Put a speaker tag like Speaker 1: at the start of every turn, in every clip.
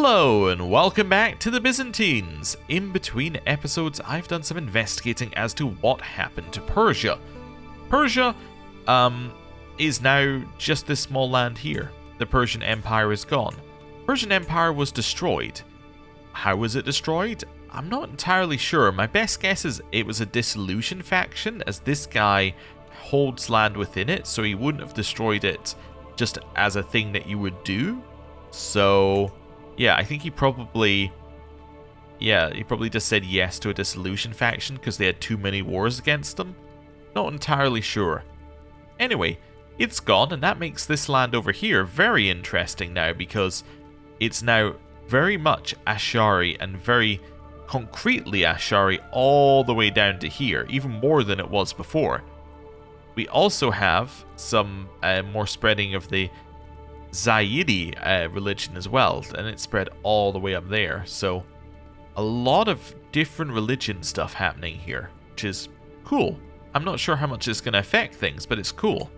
Speaker 1: Hello and welcome back to the Byzantines. In between episodes, I've done some investigating as to what happened to Persia. Persia is now just this small land here. The Persian Empire is gone. Persian Empire was destroyed. How was it destroyed? I'm not entirely sure. My best guess is it was a dissolution faction, as this guy holds land within it, so he wouldn't have destroyed it just as a thing that you would do. So yeah, I think he probably just said yes to a dissolution faction because they had too many wars against them. Not entirely sure. Anyway, it's gone, and that makes this land over here very interesting now, because it's now very much Ashari, and very concretely Ashari all the way down to here, even more than it was before. We also have some more spreading of the Zayidi religion as well, and it spread all the way up there. So a lot of different religion stuff happening here, which is cool. I'm not sure how much it's going to affect things, but it's cool.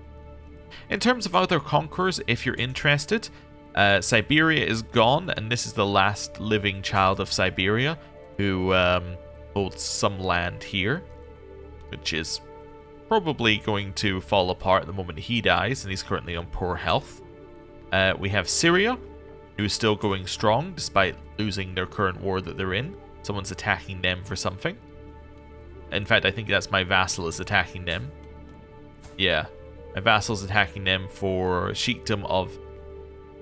Speaker 1: In terms of other conquerors, if you're interested, Siberia is gone, and this is the last living child of Siberia who holds some land here, which is probably going to fall apart the moment he dies, and he's currently on poor health. We have Syria, who's still going strong despite losing their current war that they're in. Someone's attacking them for something. In fact, I think that's my vassal is attacking them. Yeah, my vassal's attacking them for Sheikdom of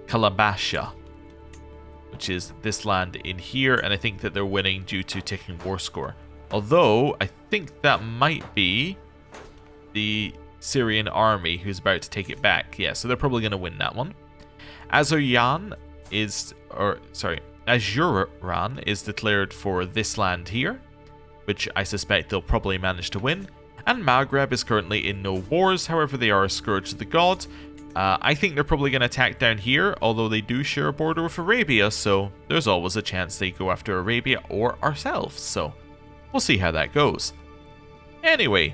Speaker 1: Kalabasha, which is this land in here, and I think that they're winning due to ticking war score. Although, I think that might be the Syrian army who's about to take it back. Yeah, so they're probably going to win that one. Azuran is declared for this land here, which I suspect they'll probably manage to win. And Maghreb is currently in no wars, however they are a scourge of the god. I think they're probably going to attack down here, although they do share a border with Arabia, so there's always a chance they go after Arabia or ourselves, so we'll see how that goes. Anyway,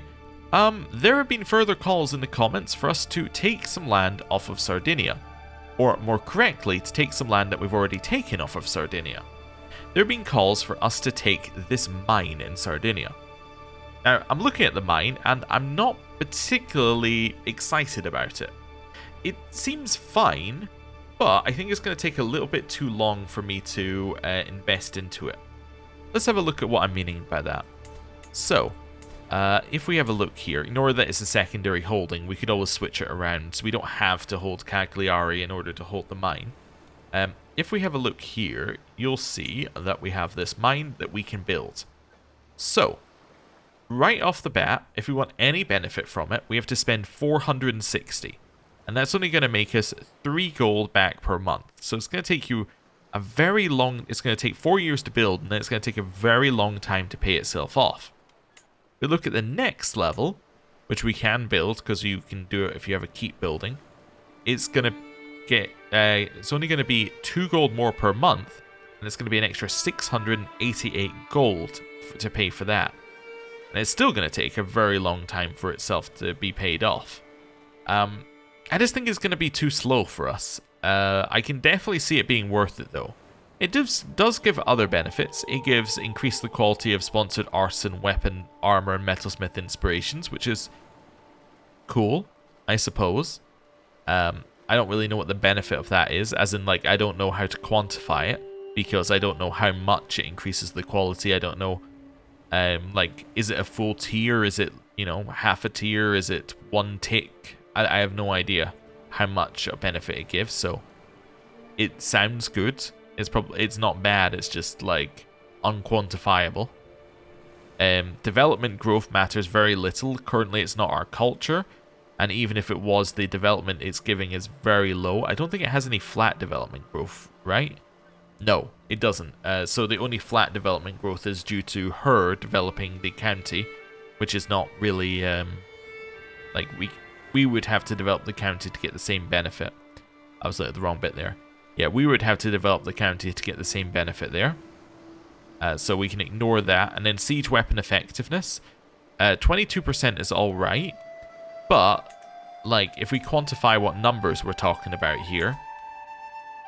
Speaker 1: there have been further calls in the comments for us to take some land off of Sardinia. Or more correctly, to take some land that we've already taken off of Sardinia. There have been calls for us to take this mine in Sardinia. Now, I'm looking at the mine, and I'm not particularly excited about it. It seems fine, but I think it's going to take a little bit too long for me to invest into it. Let's have a look at what I'm meaning by that. So, if we have a look here, ignore that it's a secondary holding, we could always switch it around, so we don't have to hold Cagliari in order to hold the mine. If we have a look here, you'll see that we have this mine that we can build. So, right off the bat, if we want any benefit from it, we have to spend 460. And that's only going to make us 3 gold back per month. So it's going to take you a very long, it's going to take 4 years to build, and then it's going to take a very long time to pay itself off. We look at the next level, which we can build because you can do it if you have a keep building. It's going to get, it's only going to be 2 gold more per month, and it's going to be an extra 688 gold to pay for that. And it's still going to take a very long time for itself to be paid off. I just think it's going to be too slow for us. I can definitely see it being worth it though. It does give other benefits. It gives increase the quality of sponsored artisan, weapon, armor, and metalsmith inspirations, which is cool, I suppose. I don't really know what the benefit of that is, as in, like, I don't know how to quantify it, because I don't know how much it increases the quality. I don't know, like, is it a full tier? Is it, you know, half a tier? Is it 1 tick? I have no idea how much a benefit it gives, so it sounds good. It's not bad, it's just like unquantifiable. Development growth matters very little. Currently it's not our culture, and even if it was, the development it's giving is very low. I don't think it has any flat development growth, right? No, it doesn't. So the only flat development growth is due to her developing the county, which is not really like we would have to develop the county to get the same benefit. I was at the wrong bit there. Yeah, we would have to develop the county to get the same benefit there. So we can ignore that. And then siege weapon effectiveness. 22% is alright. But, like, if we quantify what numbers we're talking about here,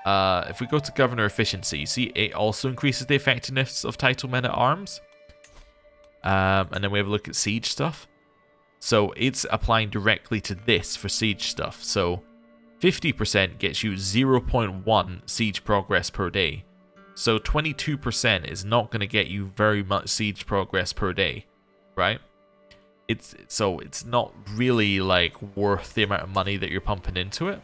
Speaker 1: If we go to governor efficiency, you see it also increases the effectiveness of title men at arms. And then we have a look at siege stuff. So it's applying directly to this for siege stuff. So 50% gets you 0.1 siege progress per day. So 22% is not going to get you very much siege progress per day, right? It's not really like worth the amount of money that you're pumping into it.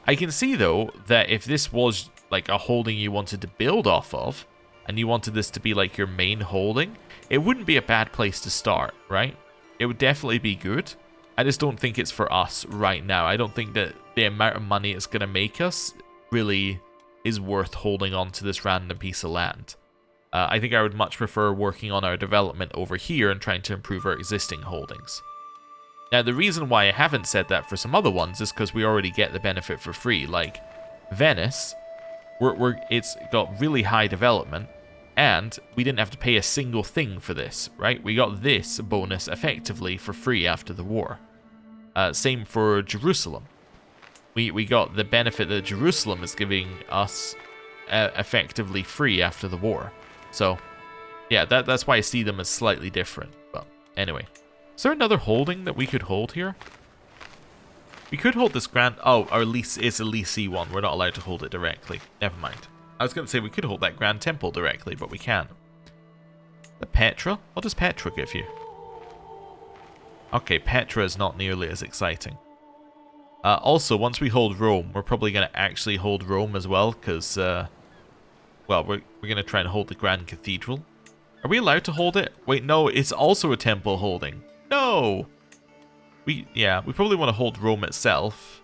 Speaker 1: I can see though that if this was like a holding you wanted to build off of, and you wanted this to be like your main holding, it wouldn't be a bad place to start, right? It would definitely be good. I just don't think it's for us right now. I don't think that the amount of money it's going to make us really is worth holding on to this random piece of land. I think I would much prefer working on our development over here and trying to improve our existing holdings. Now, the reason why I haven't said that for some other ones is because we already get the benefit for free. Like Venice, it's got really high development, and we didn't have to pay a single thing for this, right? We got this bonus effectively for free after the war. Same for Jerusalem. We got the benefit that Jerusalem is giving us effectively free after the war. So, yeah, that's why I see them as slightly different. But anyway, is there another holding that we could hold here? We could hold this grand... Oh, our lease is a leasee one. We're not allowed to hold it directly. Never mind. I was going to say we could hold that Grand Temple directly, but we can't. The Petra? What does Petra give you? Okay, Petra is not nearly as exciting. Also, once we hold Rome, we're probably going to actually hold Rome as well, because, well, we're going to try and hold the Grand Cathedral. Are we allowed to hold it? Wait, no, it's also a temple holding. No! We probably want to hold Rome itself.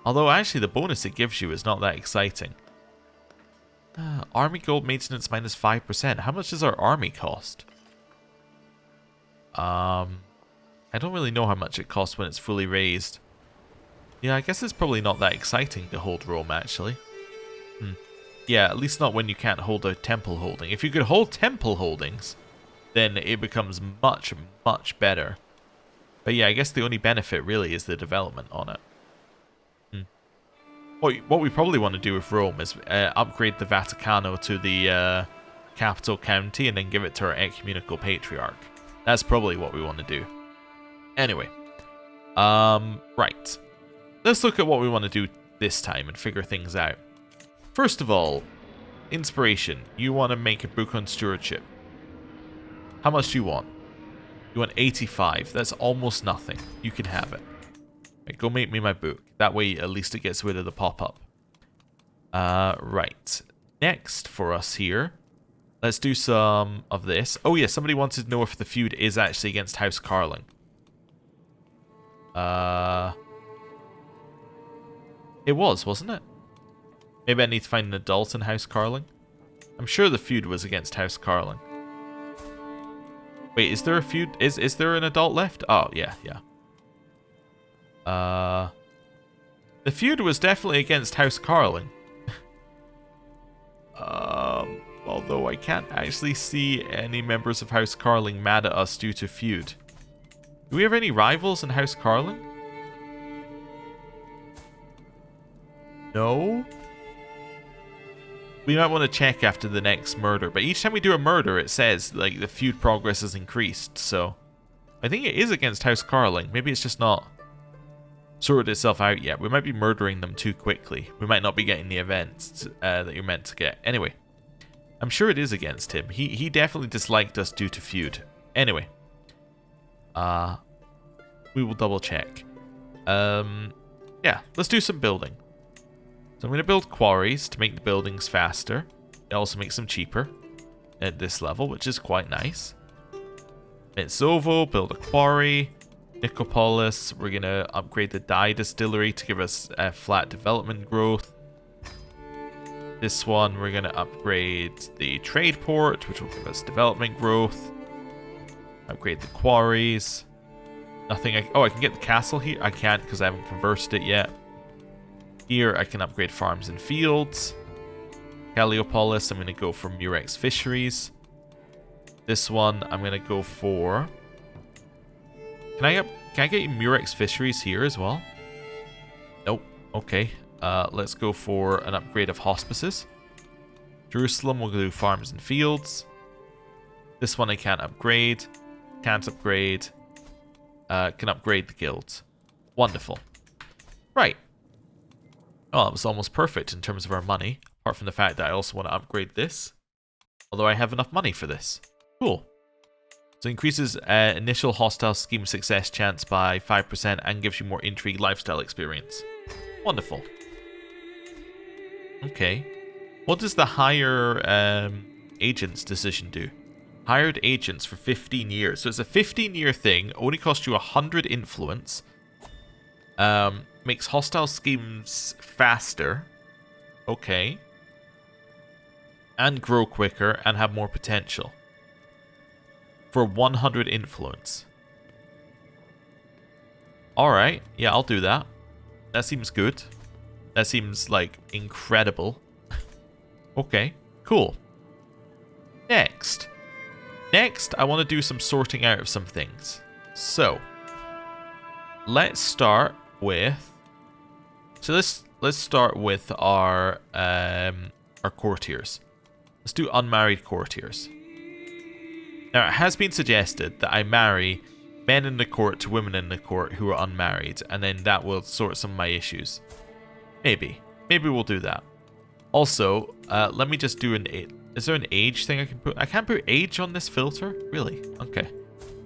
Speaker 1: Although, actually, the bonus it gives you is not that exciting. Army gold maintenance minus 5%. How much does our army cost? I don't really know how much it costs when it's fully raised. Yeah, I guess it's probably not that exciting to hold Rome, actually. Yeah, at least not when you can't hold a temple holding. If you could hold temple holdings, then it becomes much, much better. But yeah, I guess the only benefit really is the development on it. What we probably want to do with Rome is upgrade the Vaticano to the capital county and then give it to our ecumenical patriarch. That's probably what we want to do. Anyway, right. Let's look at what we want to do this time and figure things out. First of all, inspiration. You want to make a book on stewardship. How much do you want? You want 85. That's almost nothing. You can have it. Right, go make me my book. That way, at least it gets rid of the pop-up. Right. Next for us here, let's do some of this. Oh yeah, somebody wanted to know if the feud is actually against House Carling. It was, wasn't it? Maybe I need to find an adult in House Carling. I'm sure the feud was against House Carling. Wait, is there a feud? Is there an adult left? Oh, yeah. The feud was definitely against House Carling. Although I can't actually see any members of House Carling mad at us due to feud. Do we have any rivals in House Carling? No? We might want to check after the next murder, but each time we do a murder it says like the feud progress has increased, so I think it is against House Carling. Maybe it's just not sorted itself out yet. We might be murdering them too quickly. We might not be getting the events that you're meant to get. Anyway, I'm sure it is against him. He definitely disliked us due to feud. Anyway, we will double check. Yeah, let's do some building. So I'm going to build quarries to make the buildings faster. It also makes them cheaper at this level, which is quite nice. Metzovo, build a quarry. Nicopolis, we're going to upgrade the dye distillery to give us flat development growth. This one, we're going to upgrade the trade port, which will give us development growth. Upgrade the quarries. Nothing. Oh, I can get the castle here. I can't because I haven't converted it yet. Here, I can upgrade farms and fields. Calliopolis, I'm going to go for Murex Fisheries. This one, I'm going to go for... Can I get Murex Fisheries here as well? Nope. Okay. Let's go for an upgrade of hospices. Jerusalem, we'll do farms and fields. This one I can't upgrade. Can't upgrade. Can upgrade the guilds. Wonderful. Right. Oh, that was almost perfect in terms of our money. Apart from the fact that I also want to upgrade this. Although I have enough money for this. Cool. So increases initial hostile scheme success chance by 5% and gives you more intrigue lifestyle experience. Wonderful. Okay. What does the hire agents decision do? Hired agents for 15 years. So it's a 15-year thing. Only costs you 100 influence. Makes hostile schemes faster. Okay. And grow quicker and have more potential. For 100 influence. Alright. Yeah, I'll do that. That seems good. That seems, like, incredible. Okay. Cool. Next, I want to do some sorting out of some things. So, let's start with... So let's start with our courtiers. Let's do unmarried courtiers. Now, it has been suggested that I marry men in the court to women in the court who are unmarried, and then that will sort some of my issues. Maybe. Maybe we'll do that. Also, let me just do an... Is there an age thing I can put? I can't put age on this filter? Really? Okay.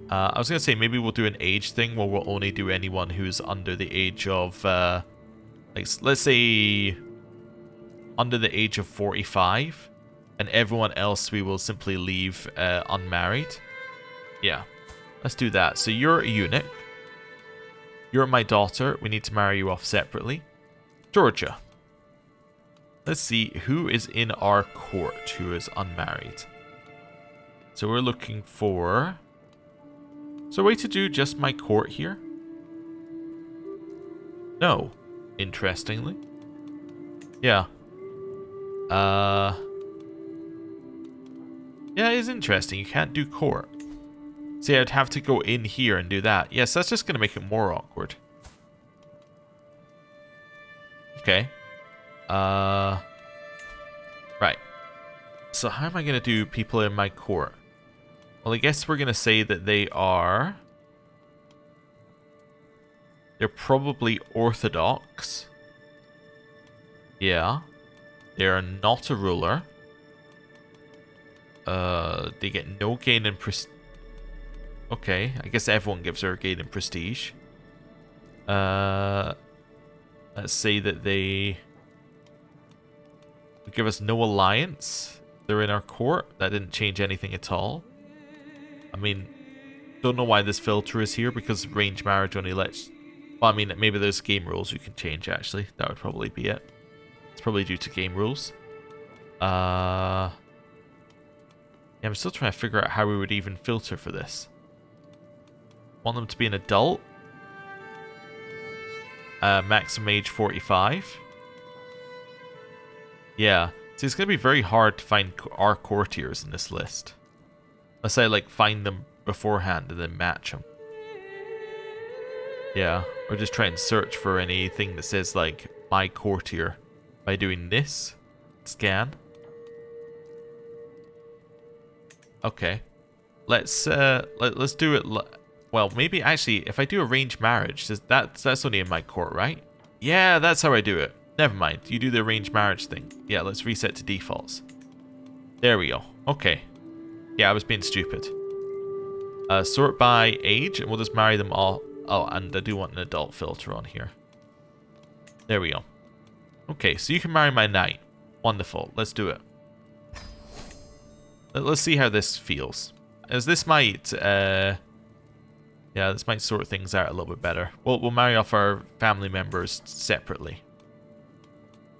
Speaker 1: I was going to say maybe we'll do an age thing where we'll only do anyone who's under the age of... like, let's say... under the age of 45. And everyone else we will simply leave unmarried. Yeah. Let's do that. So you're a eunuch. You're my daughter. We need to marry you off separately. Georgia. Let's see who is in our court who is unmarried. So we're looking for... Is there a way to do just my court here? No. Interestingly. Yeah. Yeah, it is interesting. You can't do court. See, I'd have to go in here and do that. Yes, that's just going to make it more awkward. Okay. Right. So how am I going to do people in my court? Well, I guess we're going to say that they are... They're probably Orthodox. Yeah. They are not a ruler. They get no gain in prestige. Okay, I guess everyone gives her a gain in prestige. Let's say that they give us no alliance. They're in our court. That didn't change anything at all. I mean, don't know why this filter is here because arranged marriage only lets... Well, I mean, maybe there's game rules you can change, actually. That would probably be it. It's probably due to game rules. Yeah, I'm still trying to figure out how we would even filter for this. Want them to be an adult. Maximum age 45. Yeah. So it's going to be very hard to find our courtiers in this list. Unless I, like, find them beforehand and then match them. Yeah. Or just try and search for anything that says, like, my courtier. By doing this. Scan. Okay. Let's do it... Well, maybe actually, if I do arranged marriage, that's only in my court, right? Yeah, that's how I do it. Never mind. You do the arranged marriage thing. Yeah, let's reset to defaults. There we go. Okay. Yeah, I was being stupid. Sort by age, and we'll just marry them all. Oh, and I do want an adult filter on here. There we go. Okay, so you can marry my knight. Wonderful. Let's do it. Let's see how this feels. As this might... Yeah, this might sort things out a little bit better. We'll marry off our family members separately.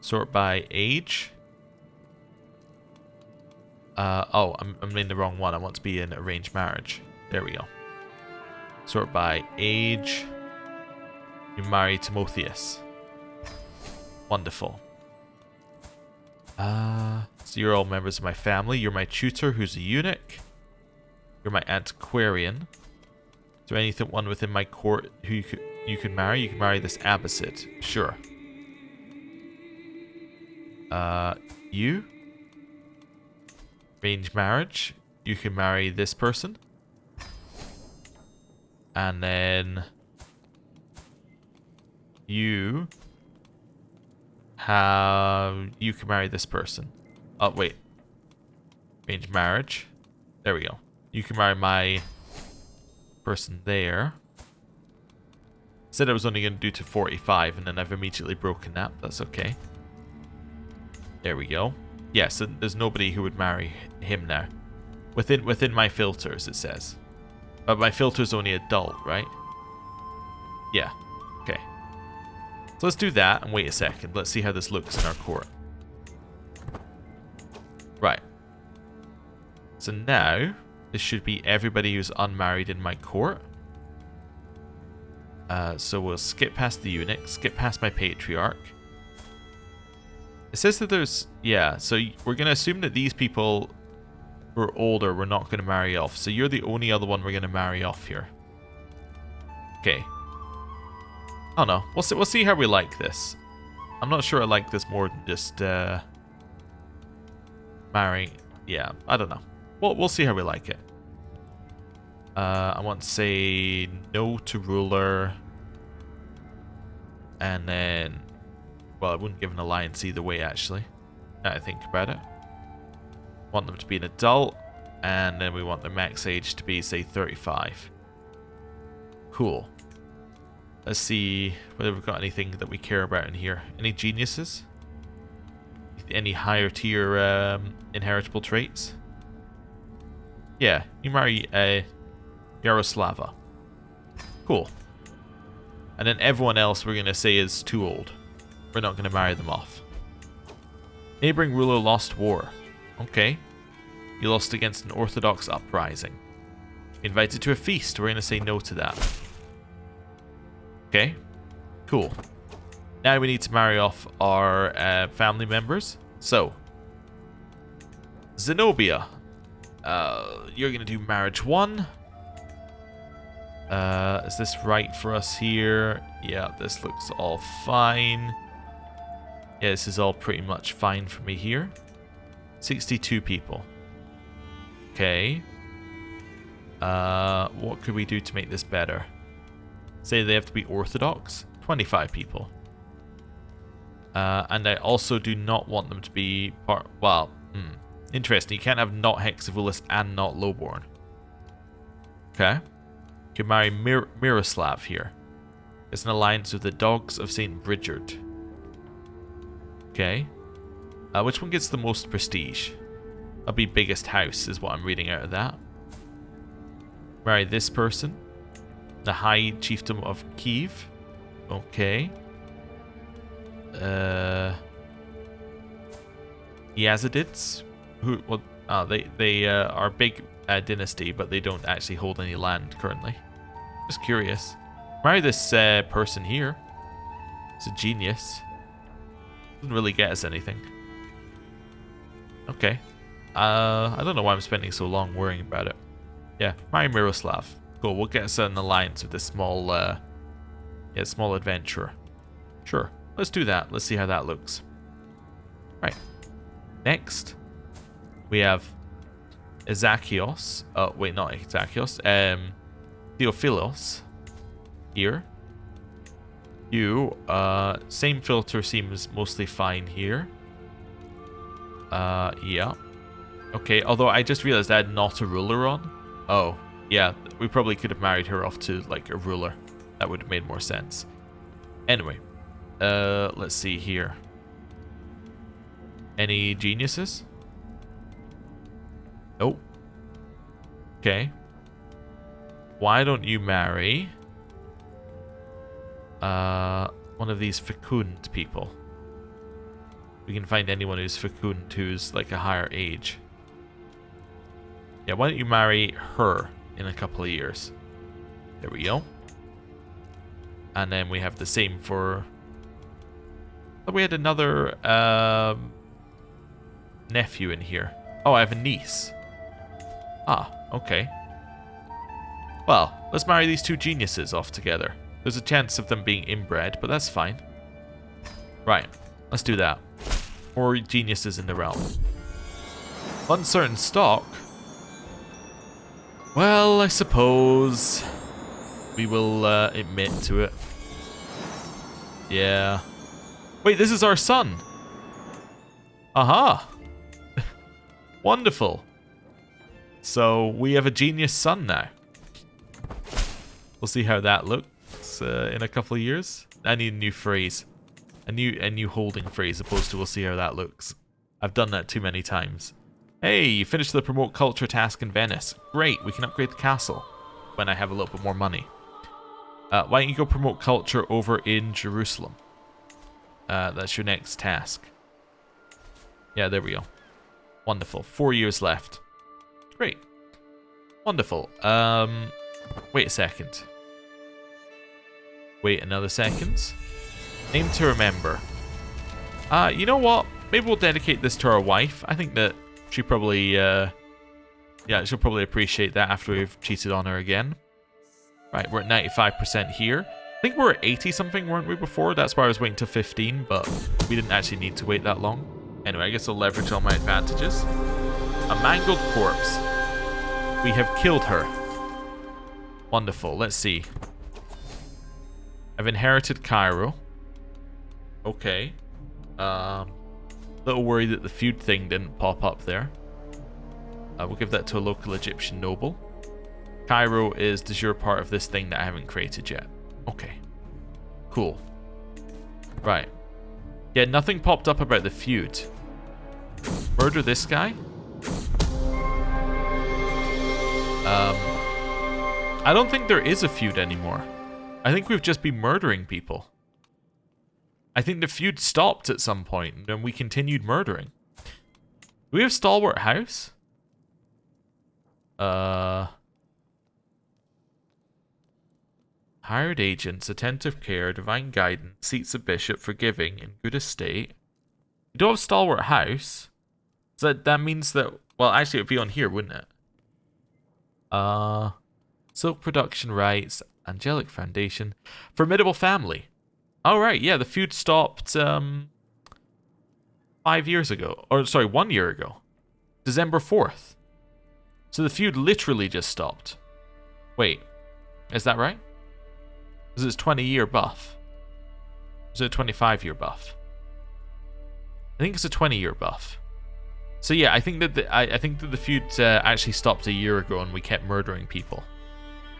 Speaker 1: Sort by age. Oh, I'm in the wrong one. I want to be in arranged marriage. There we go. Sort by age. You marry Timotheus. Wonderful. So you're all members of my family. You're my tutor, who's a eunuch. You're my antiquarian. Is there anyone within my court who you can marry? You can marry this Abbasid. Sure. You. Arrange marriage. You can marry this person. And then you can marry this person. Oh, wait. Arrange marriage. There we go. You can marry my person there. Said I was only going to do to 45, and then I've immediately broken that. That's okay. There we go. Yeah, so there's nobody who would marry him now. Within my filters, it says. But my filter's only adult, right? Yeah. Okay. So let's do that and wait a second. Let's see how this looks in our court. Right. So now, this should be everybody who's unmarried in my court. So we'll skip past the eunuch, skip past my patriarch. It says that there's... Yeah, so we're going to assume that these people who are older we're not going to marry off. So you're the only other one we're going to marry off here. Okay. I don't know. We'll see how we like this. I'm not sure I like this more than just marrying. Yeah, I don't know. We'll see how we like it. I want to say no to ruler. And then... Well, I wouldn't give an alliance either way, actually. Now I think about it. Want them to be an adult. And then we want their max age to be, say, 35. Cool. Let's see whether we've got anything that we care about in here. Any geniuses? Any higher tier inheritable traits? Yeah, you marry Yaroslava. Cool. And then everyone else we're going to say is too old. We're not going to marry them off. Neighboring ruler lost war. Okay. You lost against an orthodox uprising. Invited to a feast. We're going to say no to that. Okay. Cool. Now we need to marry off our family members. So. Zenobia. You're going to do marriage 1. Is this right for us here? Yeah, this looks all fine. Yeah, this is all pretty much fine for me here. 62 people. Okay. What could we do to make this better? Say they have to be Orthodox. 25 people. And I also do not want them to be part... Well, interesting. You can't have not Hexavulus and not Lowborn. Okay. You can marry Miroslav here. It's an alliance with the Dogs of St. Bridgard. Okay. Which one gets the most prestige? That'll be biggest house is what I'm reading out of that. Marry this person. The High Chiefdom of Kiev. Okay. Yazidids. Who? Well, they are a big dynasty, but they don't actually hold any land currently. Just curious. Marry this person here. It's a genius. Doesn't really get us anything. Okay. I don't know why I'm spending so long worrying about it. Yeah, marry Miroslav. Cool. We'll get us an alliance with this small, small adventurer. Sure. Let's do that. Let's see how that looks. Right. Next, we have Ezakios. Oh, wait, not Ezakios. Theophilos. Here. You, same filter seems mostly fine here. Yeah. Okay, although I just realized I had not a ruler on. Oh, yeah, we probably could have married her off to, like, a ruler. That would have made more sense. Anyway, let's see here. Any geniuses? Nope. Okay. Why don't you marry one of these fecund people? We can find anyone who's fecund who's like a higher age. Yeah, why don't you marry her in a couple of years? There we go. And then we have the same for... Oh, we had another nephew in here. Oh, I have a niece. Ah, okay. Well, let's marry these two geniuses off together. There's a chance of them being inbred, but that's fine. Right, let's do that. More geniuses in the realm. Uncertain stock? Well, I suppose we will admit to it. Yeah. Wait, this is our son. Aha. Wonderful. So we have a genius son now. We'll see how that looks in a couple of years. I need a new phrase. A new holding phrase opposed to we'll see how that looks. I've done that too many times. Hey, you finished the promote culture task in Venice. Great, we can upgrade the castle when I have a little bit more money. Why don't you go promote culture over in Jerusalem? That's your next task. Yeah, there we go. Wonderful. 4 years left. Great. Wonderful. Wait a second. Wait another second. Name to remember. You know what? Maybe we'll dedicate this to our wife. I think that she probably, yeah, she'll probably appreciate that after we've cheated on her again. Right, we're at 95% here. I think we were at 80 something, weren't we, before? That's why I was waiting to 15, but we didn't actually need to wait that long. Anyway, I guess I'll leverage all my advantages. A mangled corpse. We have killed her. Wonderful. Let's see. I've inherited Cairo. Okay. Little worried that the feud thing didn't pop up there. We'll give that to a local Egyptian noble. Cairo is de jure part of this thing that I haven't created yet. Okay. Cool. Right. Yeah, nothing popped up about the feud. Murder this guy? I don't think there is a feud anymore. I think we've just been murdering people. I think the feud stopped at some point, and we continued murdering. Do we have Stalwart House? Hired agents, attentive care, divine guidance, seats of bishop, forgiving, in good estate. We don't have Stalwart House. So that means that... Well, actually, it would be on here, wouldn't it? Silk production rights, angelic foundation, formidable family. All right, yeah, the feud stopped 5 years ago. Or, sorry, 1 year ago. December 4th. So the feud literally just stopped. Wait, is that right? Is it a 20-year buff? Is it a 25-year buff? I think it's a 20-year buff. So yeah, I think that the feud actually stopped a year ago, and we kept murdering people.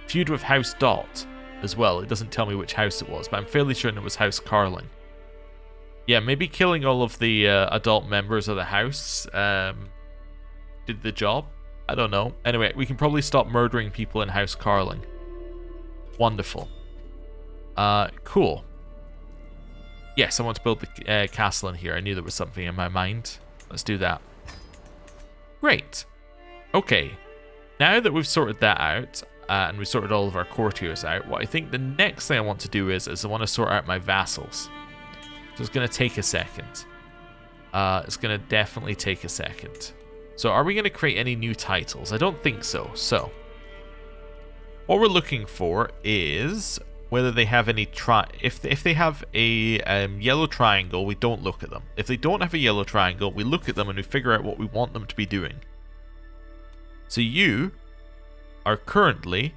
Speaker 1: Feud with House Dot as well. It doesn't tell me which house it was, but I'm fairly certain it was House Carling. Yeah, maybe killing all of the adult members of the house did the job. I don't know. Anyway, we can probably stop murdering people in House Carling. Wonderful. Cool. Yes, I want to build the castle in here. I knew there was something in my mind. Let's do that. Great. Okay. Now that we've sorted that out, and we've sorted all of our courtiers out, what I think the next thing I want to do is I want to sort out my vassals. So it's going to take a second. It's going to definitely take a second. So are we going to create any new titles? I don't think so. So what we're looking for is whether they have any if they have a yellow triangle, we don't look at them. If they don't have a yellow triangle, we look at them and we figure out what we want them to be doing. So you are currently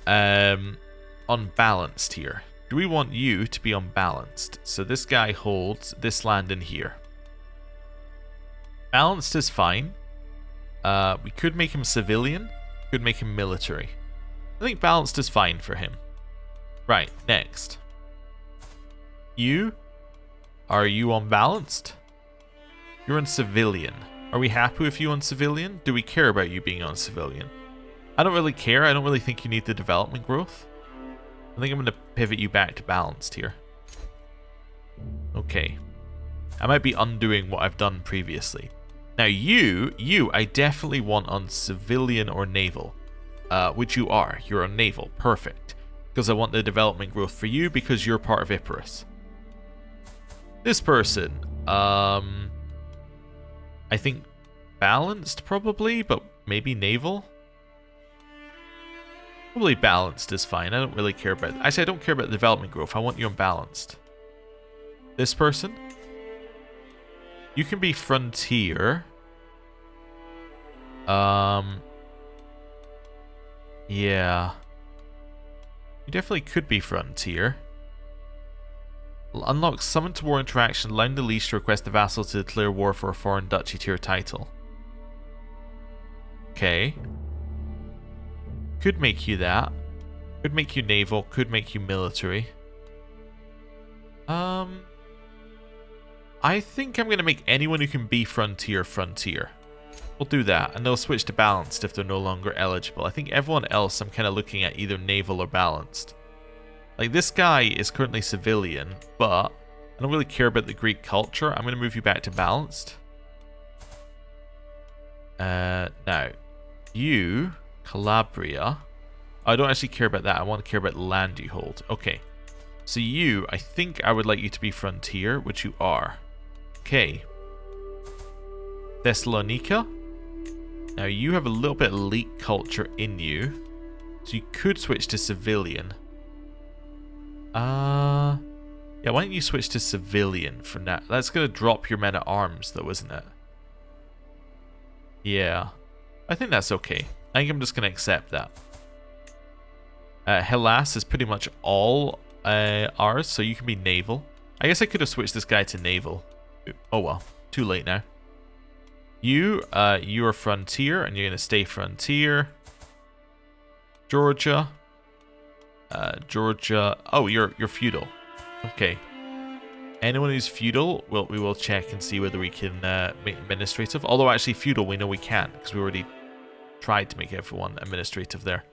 Speaker 1: unbalanced here. Do we want you to be unbalanced? So this guy holds this land in here. Balanced is fine. We could make him civilian. Could make him military. I think balanced is fine for him. Right, next. Are you unbalanced? You're on civilian. Are we happy with you on civilian? Do we care about you being on civilian? I don't really care. I don't really think you need the development growth. I think I'm going to pivot you back to balanced here. Okay. I might be undoing what I've done previously. Now you, I definitely want on civilian or naval. Which you are. You're on naval. Perfect. Because I want the development growth for you because you're part of Epirus. This person, I think balanced probably, but maybe naval. Probably balanced is fine. I don't really care about... Actually, I don't care about the development growth. I want you unbalanced. This person? You can be frontier. Yeah. You definitely could be frontier. Unlock summon to war interaction, allowing the liege to request the vassal to declare war for a foreign duchy to your title. Okay. Could make you that. Could make you naval, could make you military. I think I'm going to make anyone who can be frontier, frontier. We'll do that, and they'll switch to balanced if they're no longer eligible. I think everyone else I'm kind of looking at either naval or balanced. Like, this guy is currently civilian, but I don't really care about the Greek culture. I'm going to move you back to balanced. Now, you, Calabria. I don't actually care about that. I want to care about the land you hold. Okay. So you, I think I would like you to be frontier, which you are. Okay. Thessalonica. Now, you have a little bit of elite culture in you. So you could switch to civilian. Yeah, why don't you switch to civilian for now? That's going to drop your men at arms, though, isn't it? Yeah. I think that's okay. I think I'm just going to accept that. Hellas is pretty much all ours, so you can be naval. I guess I could have switched this guy to naval. Oh well, too late now. You are frontier, and you're going to stay frontier. Georgia. Georgia. Oh, you're feudal. Okay. Anyone who's feudal, we will check and see whether we can make administrative. Although actually feudal, we know we can't because we already tried to make everyone administrative there.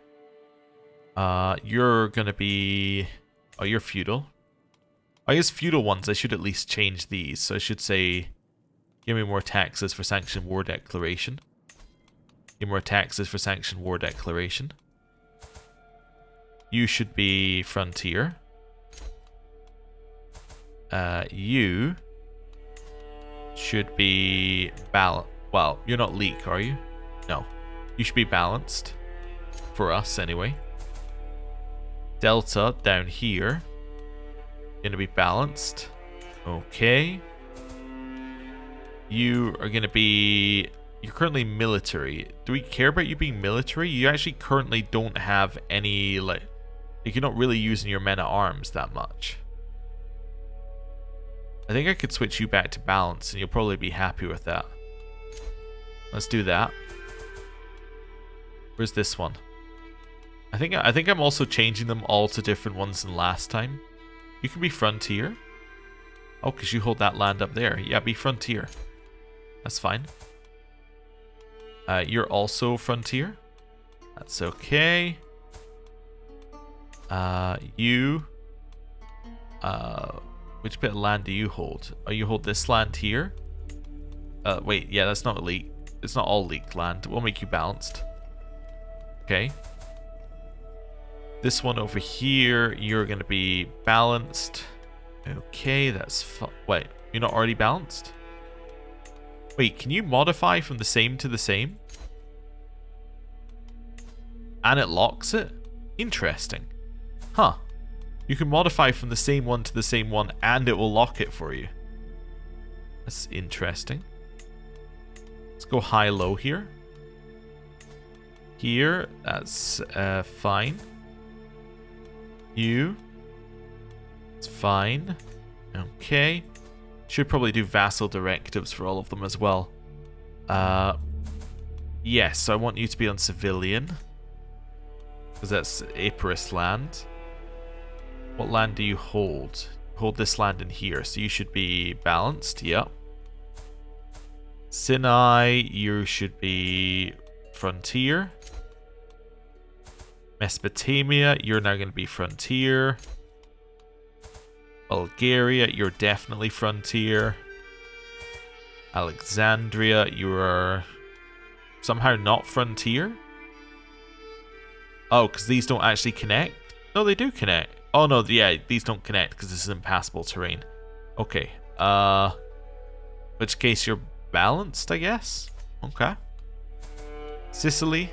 Speaker 1: You're gonna be... Oh, you're feudal. I guess feudal ones, I should at least change these. So I should say, give me more taxes for sanctioned war declaration. Give me more taxes for sanctioned war declaration. You should be frontier. You should be balanced. Well, you're not leak, are you? No. You should be balanced. For us, anyway. Delta down here. Gonna be balanced. Okay. You are gonna be... You're currently military. Do we care about you being military? You actually currently don't have any, like you're not really using your men at arms that much. I think I could switch you back to balance and you'll probably be happy with that. Let's do that. Where's this one? I think I'm also changing them all to different ones than last time. You can be frontier. Oh, because you hold that land up there. Yeah, be frontier. That's fine. You're also frontier. That's okay. You... which bit of land do you hold? Oh, you hold this land here? Wait, yeah, that's not elite. It's not all leaked land. We'll make you balanced. Okay. This one over here, you're going to be balanced. Okay, that's fine. Wait, you're not already balanced? Wait, can you modify from the same to the same? And it locks it? Interesting. Huh. You can modify from the same one to the same one and it will lock it for you. That's interesting. Let's go high-low here. Here, that's fine. You. It's fine. Okay. Should probably do vassal directives for all of them as well. Yes, I want you to be on civilian. Because that's Epirus land. What land do you hold? Hold this land in here, so you should be balanced. Yep. Sinai, you should be frontier. Mesopotamia, you're now going to be frontier. Bulgaria, you're definitely frontier. Alexandria, you are somehow not frontier. Oh, because these don't actually connect? No, they do connect. Oh no, yeah, these don't connect because this is impassable terrain. Okay. Which case you're balanced, I guess? Okay. Sicily.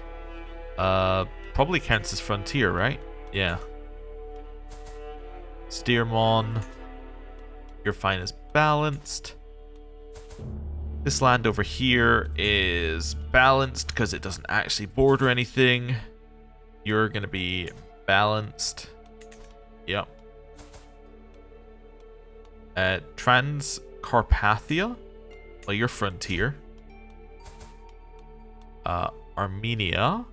Speaker 1: Probably counts as frontier, right? Yeah. Steermon. You're fine as balanced. This land over here is balanced because it doesn't actually border anything. You're going to be balanced. Yep. Transcarpathia. Well, you're frontier. Armenia.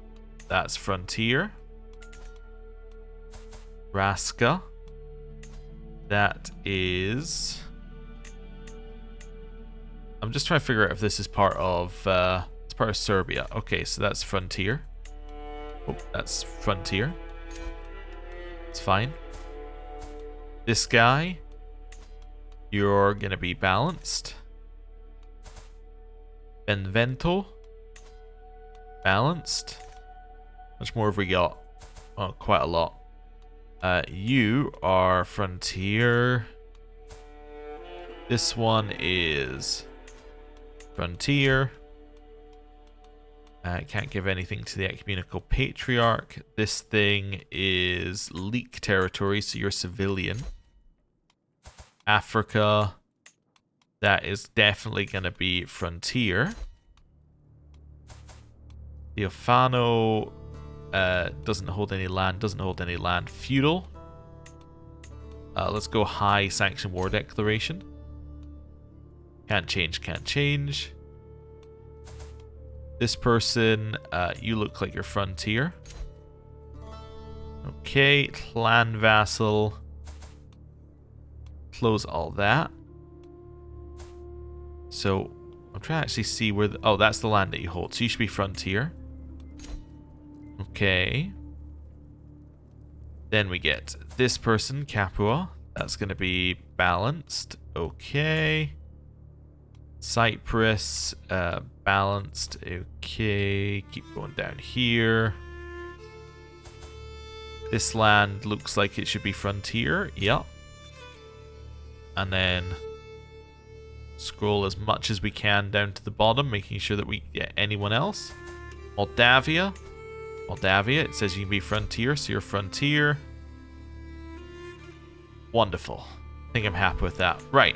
Speaker 1: That's frontier. Raska. That is... I'm just trying to figure out if this is part of... it's part of Serbia. Okay, so that's frontier. Oh, that's frontier. It's fine. This guy, you're gonna be balanced. Benvento, balanced. How much more have we got? Oh, quite a lot. You are frontier. This one is frontier. Can't give anything to the ecumenical patriarch. This thing is leak territory, so you're civilian. Africa, that is definitely going to be frontier. Theophano doesn't hold any land, Feudal. Let's go high sanction war declaration. Can't change. This person, you look like you're frontier. Okay, clan vassal. Close all that. So, I'm trying to actually see where the... Oh, that's the land that you hold. So you should be frontier. Okay. Then we get this person, Capua. That's going to be balanced. Okay. Cyprus, balanced. Okay, keep going down here. This land looks like it should be frontier. Yep. And then scroll as much as we can down to the bottom, making sure that we get anyone else. Moldavia, it says you can be frontier, so you're frontier. Wonderful. I think I'm happy with that. Right.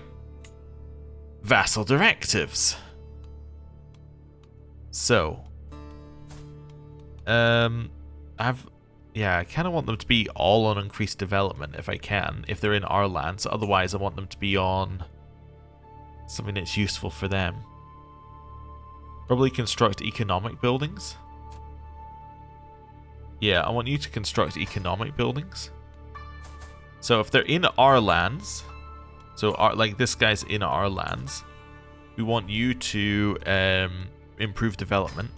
Speaker 1: Vassal directives. So, I kind of want them to be all on increased development if I can, if they're in our lands. Otherwise, I want them to be on something that's useful for them. Probably construct economic buildings. Yeah, I want you to construct economic buildings. So if they're in our lands, so like this guy's in our lands, we want you to improve development.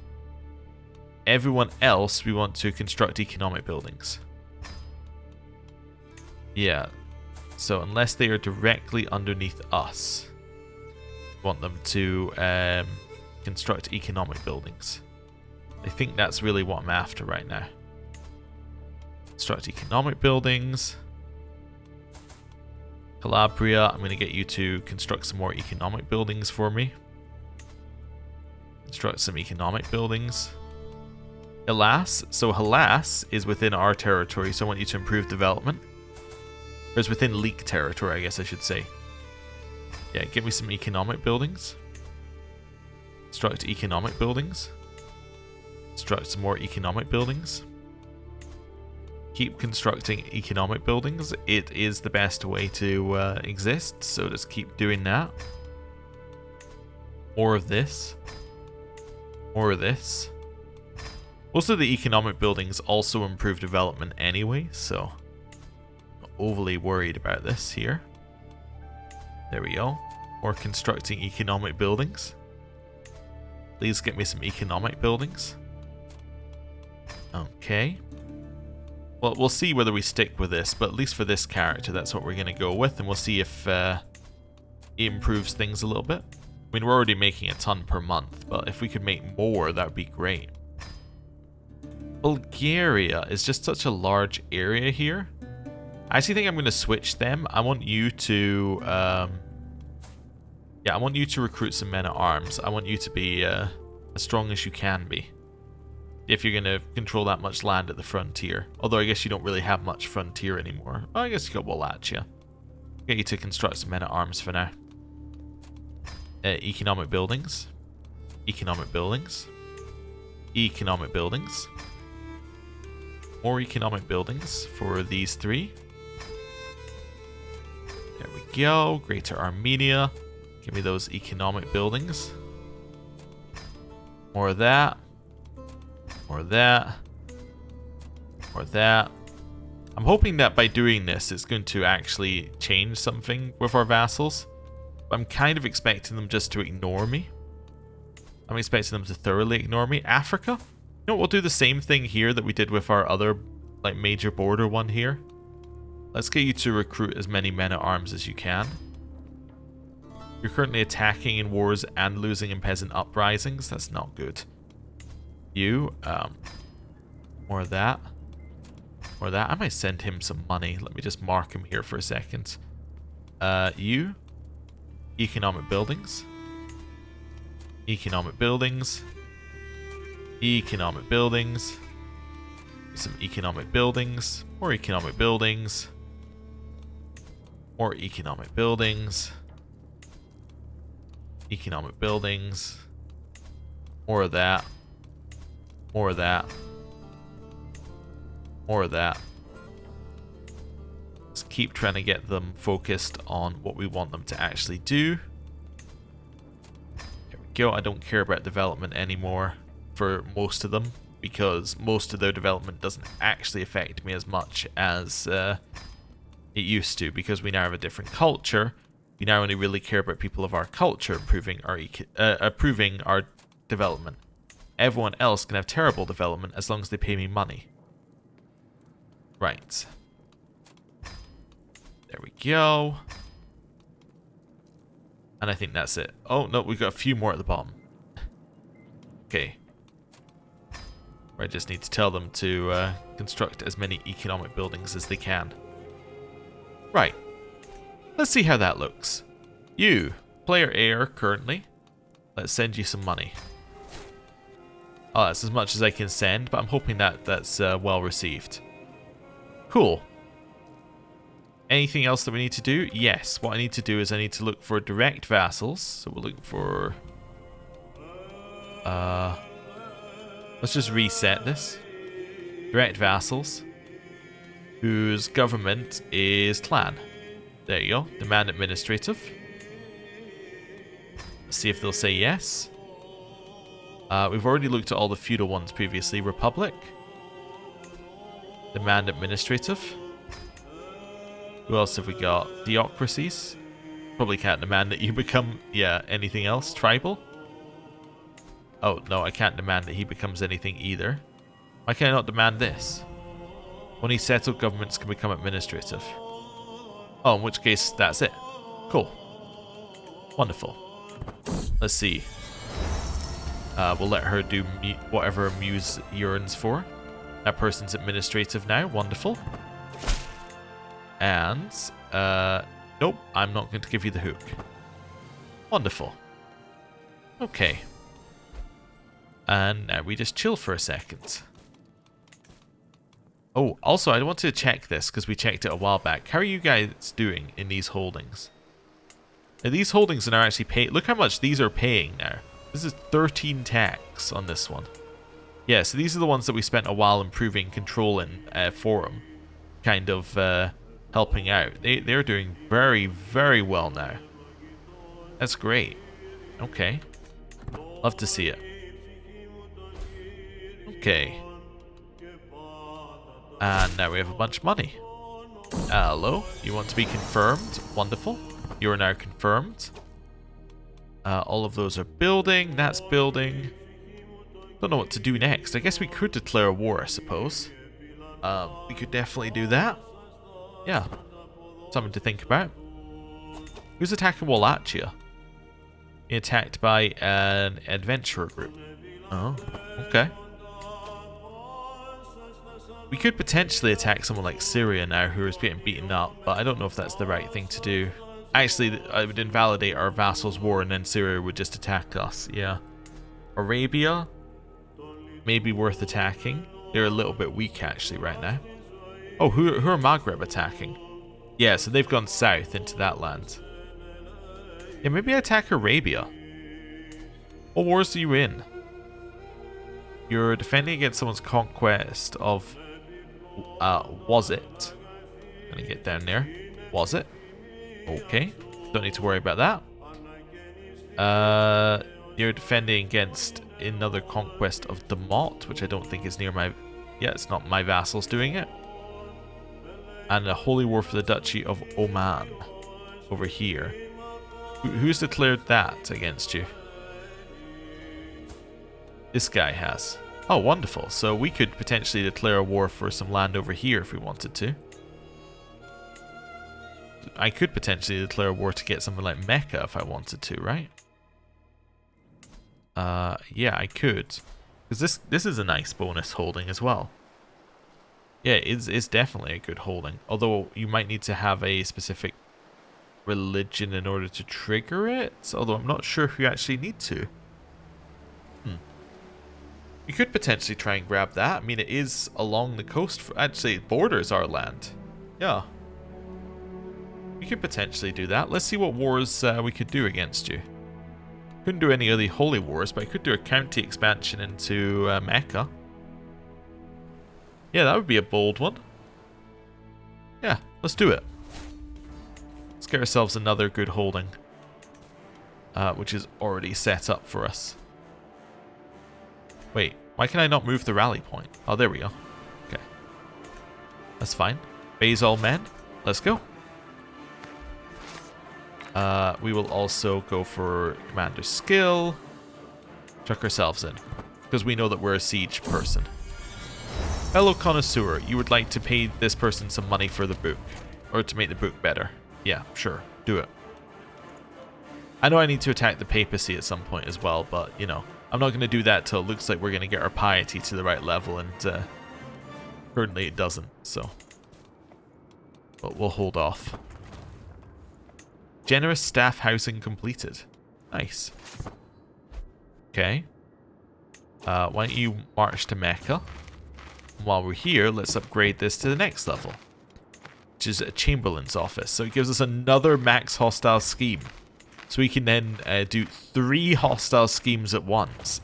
Speaker 1: Everyone else, we want to construct economic buildings. Yeah. So unless they are directly underneath us, we want them to construct economic buildings. I think that's really what I'm after right now. Construct economic buildings. Calabria, I'm going to get you to construct some more economic buildings for me. Construct some economic buildings. Hellas. So Hellas is within our territory, so I want you to improve development. Or it's within leak territory, I guess I should say. Yeah, give me some economic buildings. Construct economic buildings. Construct some more economic buildings. Keep constructing economic buildings. It is the best way to exist, so just keep doing that. More of this. More of this. Most of the economic buildings also improve development anyway, so I'm not overly worried about this here. There we go. More constructing economic buildings. Please get me some economic buildings. Okay. Well, we'll see whether we stick with this, but at least for this character, that's what we're going to go with, and we'll see if it improves things a little bit. I mean, we're already making a ton per month, but if we could make more, that would be great. Bulgaria is just such a large area here. I actually think I'm going to switch them. I want you to... I want you to recruit some men at arms. I want you to be as strong as you can be. If you're going to control that much land at the frontier. Although I guess you don't really have much frontier anymore. Oh, I guess you got Wallachia. Get you to construct some men at arms for now. Economic buildings. Economic buildings. Economic buildings. More economic buildings for these three. There we go. Greater Armenia. Give me those economic buildings. More of that. More of that. More of that. I'm hoping that by doing this, it's going to actually change something with our vassals. But I'm kind of expecting them just to ignore me. I'm expecting them to thoroughly ignore me. Africa? You know, we'll do the same thing here that we did with our other, like, major border one here. Let's get you to recruit as many men at arms as you can. You're currently attacking in wars and losing in peasant uprisings. That's not good. You, more of that. More of that. I might send him some money. Let me just mark him here for a second. You, economic buildings. Economic buildings. Economic buildings. Some economic buildings. More economic buildings. More economic buildings. Economic buildings. More of that. More of that. More of that. Let's keep trying to get them focused on what we want them to actually do. There we go. I don't care about development anymore for most of them, because most of their development doesn't actually affect me as much as it used to, because we now have a different culture. We now only really care about people of our culture improving our development. Everyone else can have terrible development as long as they pay me money. Right. There we go. And I think that's it. Oh, no, we've got a few more at the bottom. Okay. I just need to tell them to construct as many economic buildings as they can. Right. Let's see how that looks. You, player heir currently. Let's send you some money. Oh, that's as much as I can send, but I'm hoping that that's well received. Cool. Anything else that we need to do? Yes, what I need to do is I need to look for direct vassals. So we'll look for... let's just reset this. Direct vassals. Whose government is clan. There you go. Demand administrative. Let's see if they'll say yes. We've already looked at all the feudal ones previously. Republic. Demand administrative. Who else have we got? Theocracies. Probably can't demand that you become, yeah, anything else. Tribal. Oh, no, I can't demand that he becomes anything either. Why can I not demand this? Only settled governments can become administrative. Oh, in which case, that's it. Cool. Wonderful. Let's see. We'll let her do whatever her muse yearns for. That person's administrative now. Wonderful. And, nope, I'm not going to give you the hook. Wonderful. Okay. And now we just chill for a second. Oh, also, I want to check this, because we checked it a while back. How are you guys doing in these holdings? Now, these holdings are now actually paying... Look how much these are paying now. This is 13 tax on this one. Yeah, so these are the ones that we spent a while improving control in for them. Kind of helping out. They're doing very, very well now. That's great. Okay. Love to see it. Okay. And now we have a bunch of money. Hello. You want to be confirmed? Wonderful. You are now confirmed. All of those are building. That's building. Don't know what to do next. I guess we could declare a war, I suppose. We could definitely do that. Yeah. Something to think about. Who's attacking Wallachia? Being attacked by an adventurer group. Oh, okay. We could potentially attack someone like Syria now, who is getting beaten up, but I don't know if that's the right thing to do. Actually, I would invalidate our vassals' war, and then Syria would just attack us. Yeah. Arabia, maybe worth attacking. They're a little bit weak actually right now. Oh, who are Maghreb attacking? Yeah, so they've gone south into that land. Yeah, maybe attack Arabia. What wars are you in? You're defending against someone's conquest of... was it? Gonna get down there. Was it? Okay. Don't need to worry about that. You're defending against another conquest of Demont, which I don't think is near my... Yeah, it's not my vassals doing it. And a holy war for the Duchy of Oman. Over here. Who's declared that against you? This guy has. Oh, wonderful. So we could potentially declare a war for some land over here if we wanted to. I could potentially declare a war to get something like Mecca if I wanted to, right? Yeah, I could. Because this is a nice bonus holding as well. Yeah, it's definitely a good holding. Although you might need to have a specific religion in order to trigger it. Although I'm not sure if you actually need to. You could potentially try and grab that. I mean, it is along the coast. Actually, it borders our land. Yeah. We could potentially do that. Let's see what wars we could do against you. Couldn't do any of the holy wars, but I could do a county expansion into Mecca. Yeah, that would be a bold one. Yeah, let's do it. Let's get ourselves another good holding. Which is already set up for us. Wait, why can I not move the rally point? Oh, there we go. Okay. That's fine. Vassal men. Let's go. We will also go for commander skill. Chuck ourselves in. Because we know that we're a siege person. Fellow connoisseur, you would like to pay this person some money for the book. Or to make the book better. Yeah, sure. Do it. I know I need to attack the papacy at some point as well, but, you know, I'm not going to do that till it looks like we're going to get our piety to the right level, and currently it doesn't, so. But we'll hold off. Generous staff housing completed. Nice. Okay. Why don't you march to Mecca? While we're here, let's upgrade this to the next level, which is a Chamberlain's office. So it gives us another max hostile scheme. So we can then do 3 hostile schemes at once,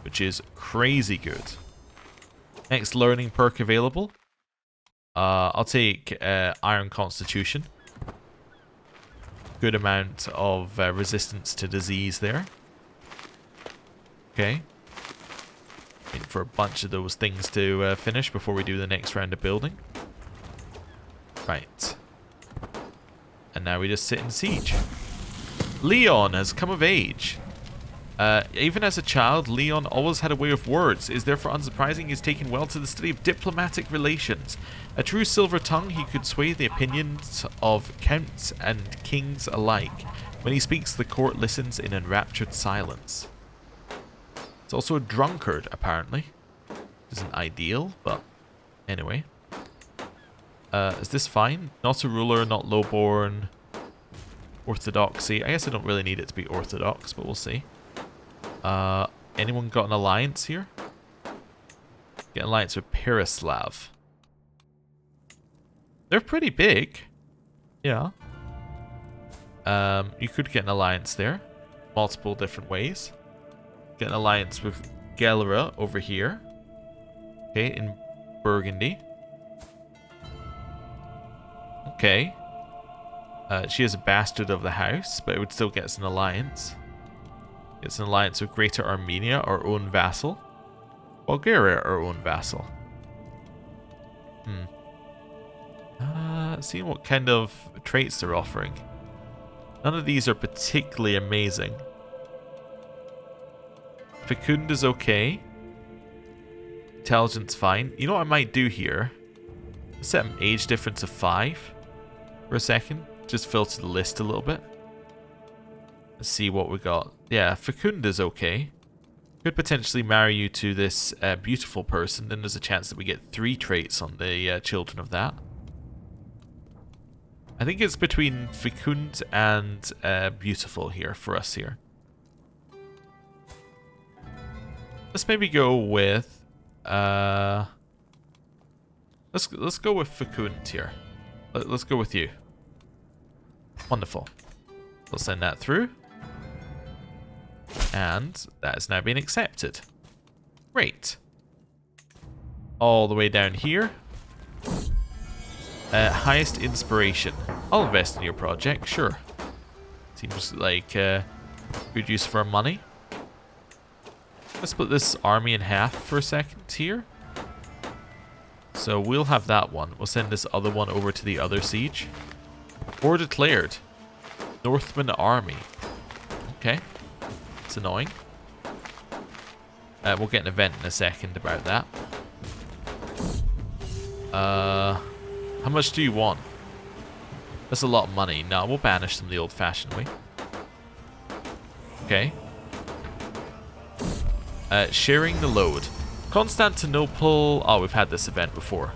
Speaker 1: which is crazy good. Next learning perk available. I'll take Iron Constitution. Good amount of resistance to disease there. Okay. Waiting for a bunch of those things to finish before we do the next round of building. Right. And now we just sit in siege. Leon has come of age. Even as a child, Leon always had a way of words. It is therefore unsurprising he has taken well to the study of diplomatic relations. A true silver tongue, he could sway the opinions of counts and kings alike. When he speaks, the court listens in enraptured silence. It's also a drunkard, apparently. Isn't ideal, but anyway. Is this fine? Not a ruler, not lowborn. Orthodoxy. I guess I don't really need it to be orthodox, but we'll see. Anyone got an alliance here? Get an alliance with Perislav. They're pretty big. Yeah. You could get an alliance there. Multiple different ways. Get an alliance with Gelera over here. Okay, in Burgundy. Okay. She is a bastard of the house, but it would still get us an alliance. It's an alliance with Greater Armenia, our own vassal. Bulgaria, our own vassal. Seeing what kind of traits they're offering. None of these are particularly amazing. Fecund is okay. Intelligence fine. You know what I might do here? Set an age difference of 5 for a second. Just filter the list a little bit. Let's see what we got. Yeah, Fecund is okay. Could potentially marry you to this beautiful person. Then there's a chance that we get 3 traits on the children of that. I think it's between Fecund and beautiful here for us here. Let's maybe go with let's go with Fecund here. Let's go with you. Wonderful. We'll send that through. And that has now been accepted. Great. All the way down here. Highest inspiration. I'll invest in your project, sure. Seems like good use for our money. Let's split this army in half for a second here. So we'll have that one. We'll send this other one over to the other siege. War declared. Northman army. Okay. It's annoying. We'll get an event in a second about that. How much do you want? That's a lot of money. No, we'll banish them the old-fashioned way. Okay. Sharing the load. Constantinople. Oh, we've had this event before.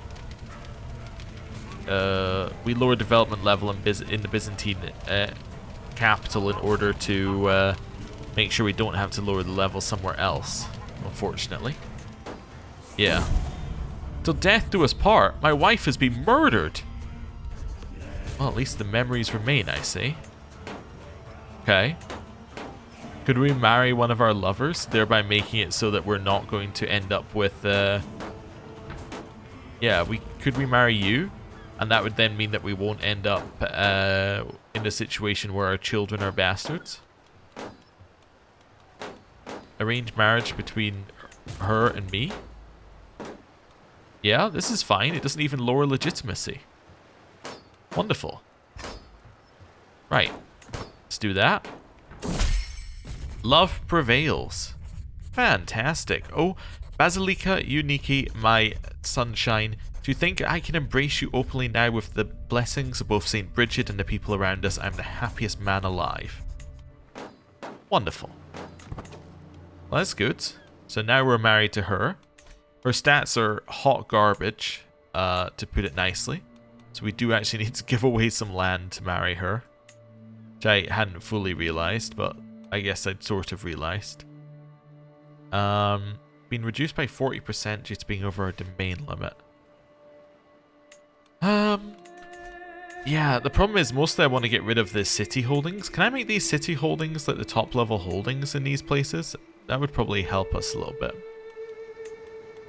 Speaker 1: We lower development level in the Byzantine capital in order to make sure we don't have to lower the level somewhere else. Unfortunately. Yeah. Till death do us part. My wife has been murdered. Well, at least the memories remain, I say. Okay. Could we marry one of our lovers, thereby making it so that we're not going to end up with... Yeah, could we marry you? And that would then mean that we won't end up in a situation where our children are bastards. Arranged marriage between her and me. Yeah, this is fine. It doesn't even lower legitimacy. Wonderful. Right. Let's do that. Love prevails. Fantastic. Oh, Basilica Uniki, my sunshine. Do you think I can embrace you openly now with the blessings of both St. Bridget and the people around us? I'm the happiest man alive. Wonderful. Well, that's good. So now we're married to her. Her stats are hot garbage, to put it nicely. So we do actually need to give away some land to marry her. Which I hadn't fully realized, but I guess I'd sort of realized. Been reduced by 40% due to being over our domain limit. Yeah, the problem is mostly I want to get rid of the city holdings. Can I make these city holdings like the top level holdings in these places? That would probably help us a little bit.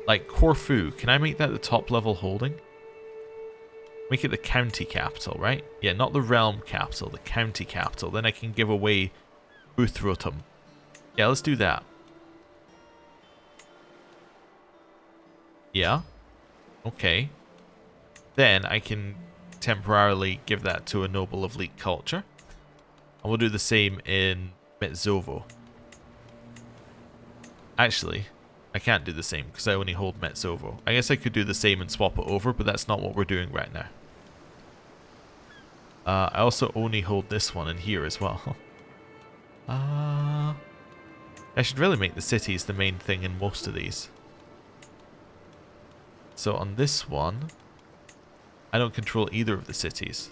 Speaker 1: Like Corfu, can I make that the top level holding? Make it the county capital, right? Yeah, not the realm capital, the county capital. Then I can give away Uthrotum. Yeah, let's do that. Yeah. Okay. Then I can temporarily give that to a noble of Leek culture. And we'll do the same in Metzovo. Actually, I can't do the same because I only hold Metzovo. I guess I could do the same and swap it over, but that's not what we're doing right now. I also only hold this one in here as well. I should really make the cities the main thing in most of these. So on this one, I don't control either of the cities.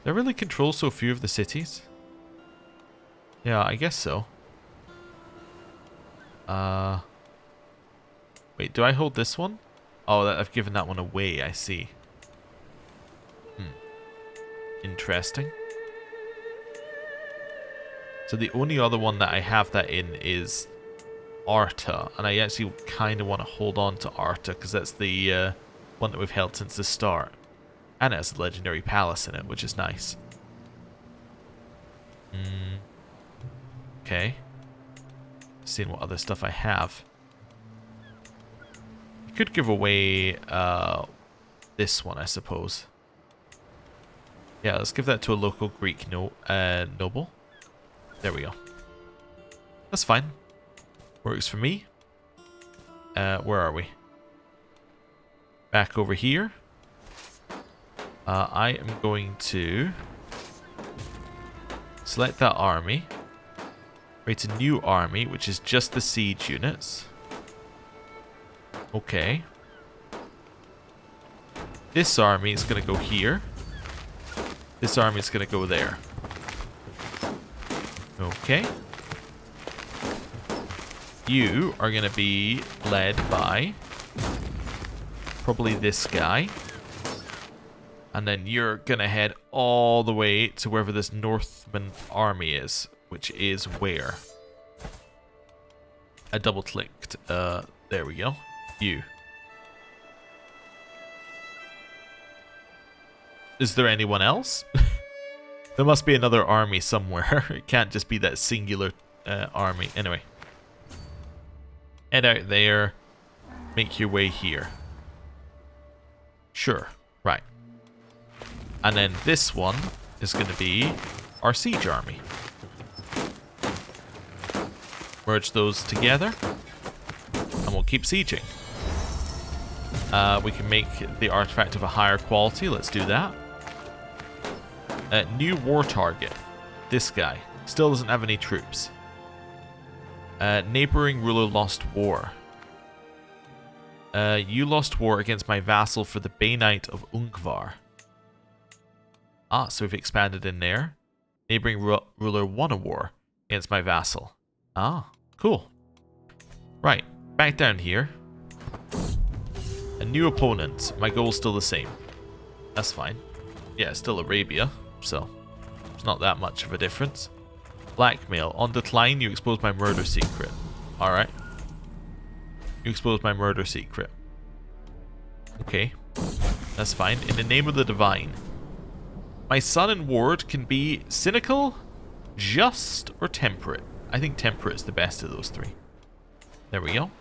Speaker 1: Do I really control so few of the cities? Yeah, I guess so. Wait, do I hold this one? Oh, I've given that one away, I see. Interesting. So the only other one that I have that in is Arta, and I actually kind of want to hold on to Arta because that's the one that we've held since the start. And it has a legendary palace in it, which is nice. Okay. Seeing what other stuff I have. I could give away this one, I suppose. Yeah, let's give that to a local Greek noble. There we go. That's fine. Works for me. Where are we? Back over here. I am going to select that army. Create a new army, which is just the siege units. Okay. This army is going to go here. This army is going to go there. Okay. You are going to be led by probably this guy. And then you're going to head all the way to wherever this Northman army is. Which is where? I double clicked. There we go. You. Is there anyone else? There must be another army somewhere. It can't just be that singular army. Anyway. Head out there. Make your way here. Sure. Right. And then this one is going to be our siege army. Merge those together. And we'll keep sieging. We can make the artifact of a higher quality. Let's do that. New war target. This guy. Still doesn't have any troops. Neighboring ruler lost war. You lost war against my vassal for the Bay Knight of Ungvar. Ah, so we've expanded in there. Neighboring ruler won a war against my vassal. Ah, cool. Right, back down here. A new opponent. My goal's still the same. That's fine. Yeah, it's still Arabia, so it's not that much of a difference. Blackmail. On decline, you expose my murder secret. Alright. You expose my murder secret. Okay. That's fine. In the name of the divine. My son and ward can be cynical, just, or temperate. I think temperate is the best of those three. There we go.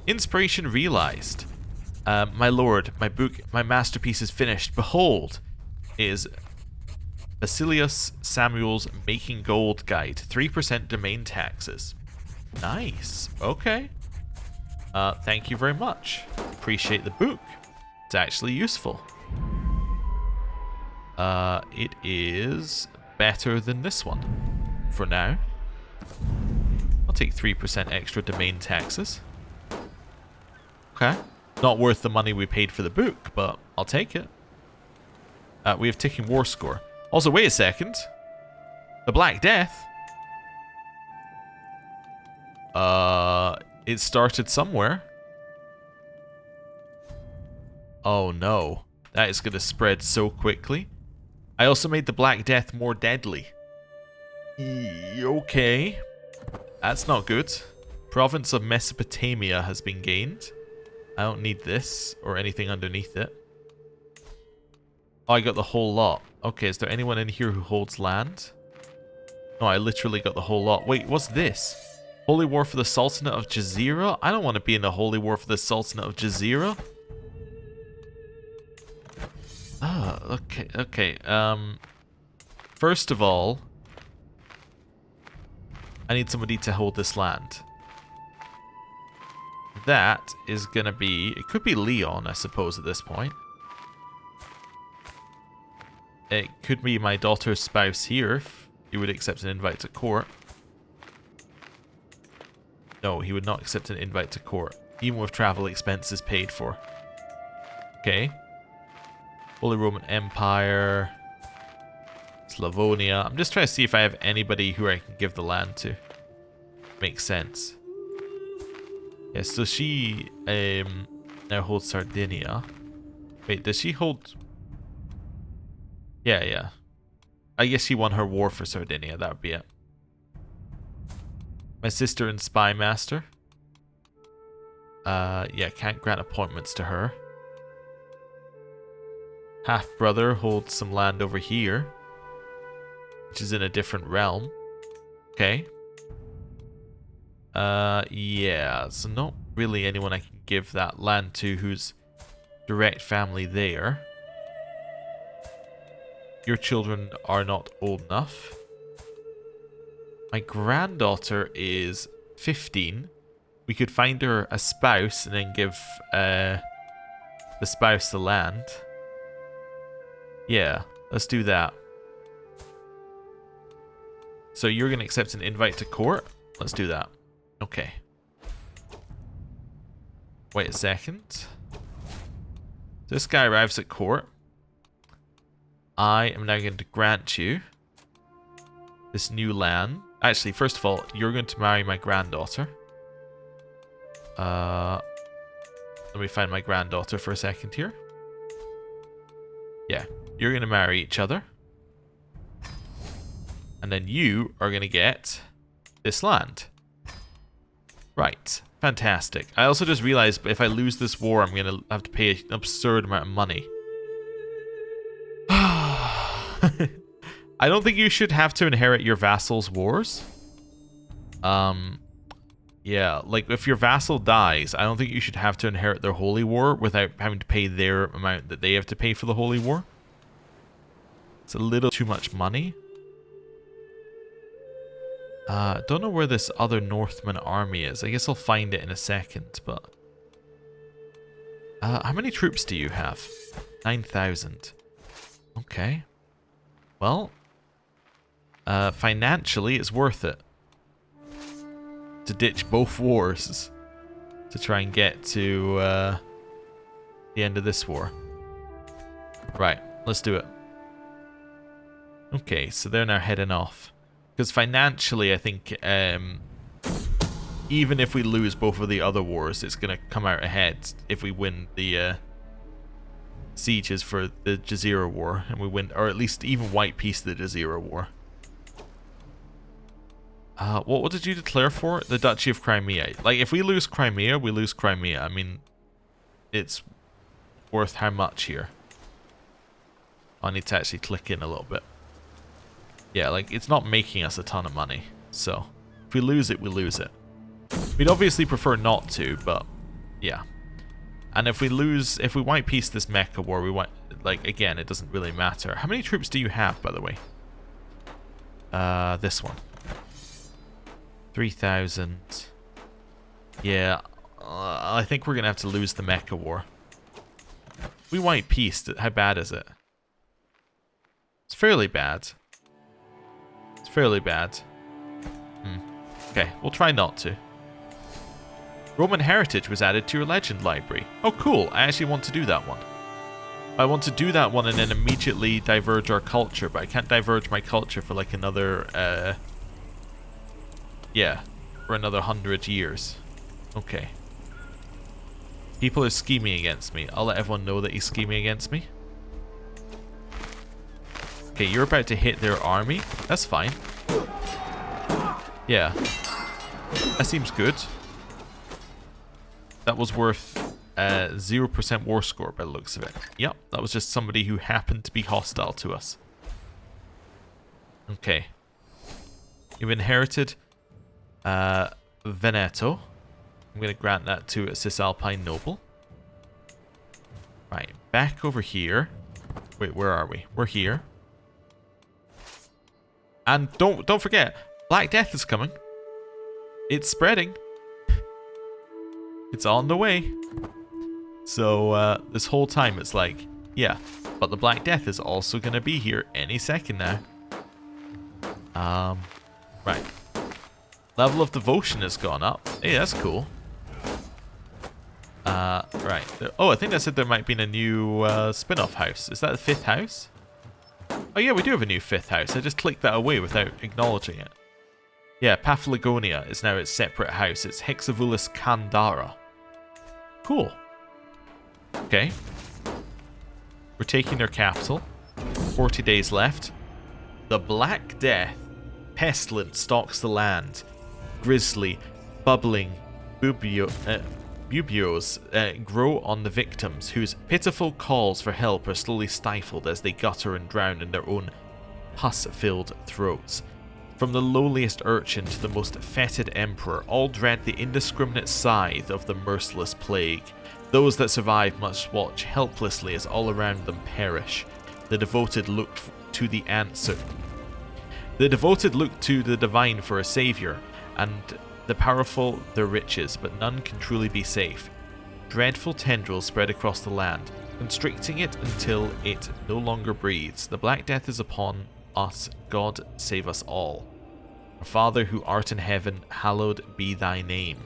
Speaker 1: Inspiration realized. My lord, my book, my masterpiece is finished. Behold, is Basilius Samuel's Making Gold Guide. 3% domain taxes. Nice. Okay. Thank you very much. Appreciate the book. It's actually useful. It is better than this one for now. I'll take 3% extra domain taxes. Okay. Not worth the money we paid for the book, but I'll take it. We have ticking war score. Also, wait a second. The Black Death. It started somewhere. Oh no. That is going to spread so quickly. I also made the Black Death more deadly. Okay. That's not good. Province of Mesopotamia has been gained. I don't need this or anything underneath it. Oh, I got the whole lot. Okay, is there anyone in here who holds land? No, I literally got the whole lot. Wait, what's this? Holy War for the Sultanate of Jazeera? I don't want to be in the Holy War for the Sultanate of Jazeera. Ah, okay, okay. First of all, I need somebody to hold this land. That is going to be... It could be Leon, I suppose, at this point. It could be my daughter's spouse here, if he would accept an invite to court. No, he would not accept an invite to court, even with travel expenses paid for. Okay. Holy Roman Empire. Slavonia. I'm just trying to see if I have anybody who I can give the land to. Makes sense. Yeah, so she now holds Sardinia. Wait, does she hold... Yeah, yeah. I guess she won her war for Sardinia. That would be it. My sister and Spy Master. Yeah, can't grant appointments to her. Half-brother holds some land over here, which is in a different realm. Okay. Yeah, so not really anyone I can give that land to who's direct family there. Your children are not old enough. My granddaughter is 15. We could find her a spouse and then give the spouse the land. Yeah, let's do that. So you're going to accept an invite to court? Let's do that. Okay. Wait a second. This guy arrives at court. I am now going to grant you this new land. Actually, first of all, you're going to marry my granddaughter. Let me find my granddaughter for a second here. Yeah, you're going to marry each other. And then you are going to get this land. Right, fantastic. I also just realized if I lose this war, I'm going to have to pay an absurd amount of money. I don't think you should have to inherit your vassal's wars. Yeah, like if your vassal dies, I don't think you should have to inherit their holy war without having to pay their amount that they have to pay for the holy war. It's a little too much money. Don't know where this other Northman army is. I guess I'll find it in a second, but... how many troops do you have? 9,000. Okay. Well, financially, it's worth it to ditch both wars to try and get to the end of this war. Right, let's do it. Okay, so they're now heading off. Because financially, I think even if we lose both of the other wars, it's going to come out ahead if we win the sieges for the Jazeera War, and we win, or at least even white peace the Jazeera War. What did you declare for? The Duchy of Crimea. Like, if we lose Crimea, we lose Crimea. I mean, it's worth how much here? I need to actually click in a little bit. Yeah, like, it's not making us a ton of money. So, if we lose it, we lose it. We'd obviously prefer not to, but, yeah. And if we white peace this Mecca war, like, again, it doesn't really matter. How many troops do you have, by the way? This one. 3,000. Yeah, I think we're going to have to lose the Mecca war. We white peace, how bad is it? It's fairly bad. It's fairly bad. Okay, we'll try not to. Roman heritage was added to your legend library. Oh, cool. I actually want to do that one. I want to do that one and then immediately diverge our culture, but I can't diverge my culture for like another, yeah, for another 100 years. Okay. People are scheming against me. I'll let everyone know that he's scheming against me. Okay, you're about to hit their army. That's fine. Yeah. That seems good. That was worth 0% war score by the looks of it. Yep, that was just somebody who happened to be hostile to us. Okay. You've inherited Veneto. I'm going to grant that to a Cisalpine noble. Right, back over here. Wait, where are we? We're here. And don't forget, Black Death is coming. It's spreading. It's on the way. So this whole time it's like, yeah, but the Black Death is also going to be here any second now. Right. Level of devotion has gone up. Hey, that's cool. Right. Oh, I think I said there might be a new spin-off house. Is that the 5th house? Oh yeah, we do have a new 5th house. I just clicked that away without acknowledging it. Yeah, Paphlagonia is now its separate house. It's Hexavulus Kandara. Cool. Okay. We're taking their capital. 40 days left. The Black Death, pestilent, stalks the land. Grisly, bubbling bubios grow on the victims, whose pitiful calls for help are slowly stifled as they gutter and drown in their own pus-filled throats. From the lowliest urchin to the most fetid emperor, all dread the indiscriminate scythe of the merciless plague. Those that survive must watch helplessly as all around them perish. The devoted look to the answer. The devoted look to the divine for a savior, and the powerful their riches, but none can truly be safe. Dreadful tendrils spread across the land, constricting it until it no longer breathes. The Black Death is upon us. God save us all. Our Father who art in heaven, hallowed be thy name.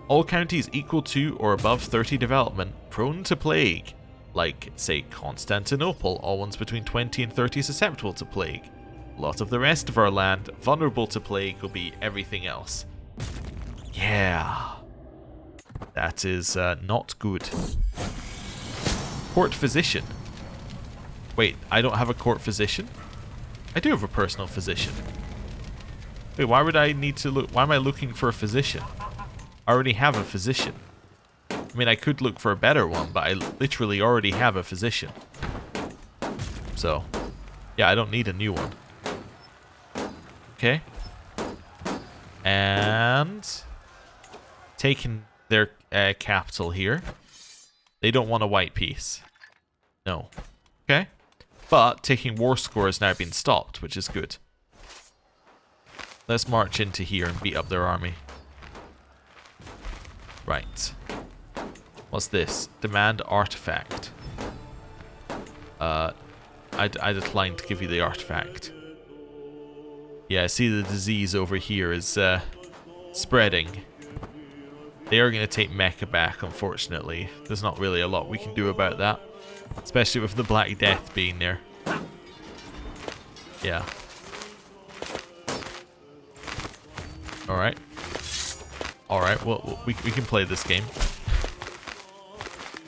Speaker 1: All counties equal to or above 30 development, prone to plague, like, say, Constantinople, all ones between 20 and 30 susceptible to plague. A lot of the rest of our land, vulnerable to plague, will be everything else. Yeah. That is not good. Court physician. Wait, I don't have a court physician? I do have a personal physician. Wait, why would I need to look? Why am I looking for a physician? I already have a physician. I mean, I could look for a better one, but I literally already have a physician. So, yeah, I don't need a new one. Okay. And taking their capital here. They don't want a white peace. No. Okay. But taking war score has now been stopped, which is good. Let's march into here and beat up their army. Right. What's this? Demand artifact. I decline to give you the artifact. Yeah, I see the disease over here is spreading. They are going to take Mecca back, unfortunately. There's not really a lot we can do about that. Especially with the Black Death being there. Yeah. Alright. Alright, well, we can play this game.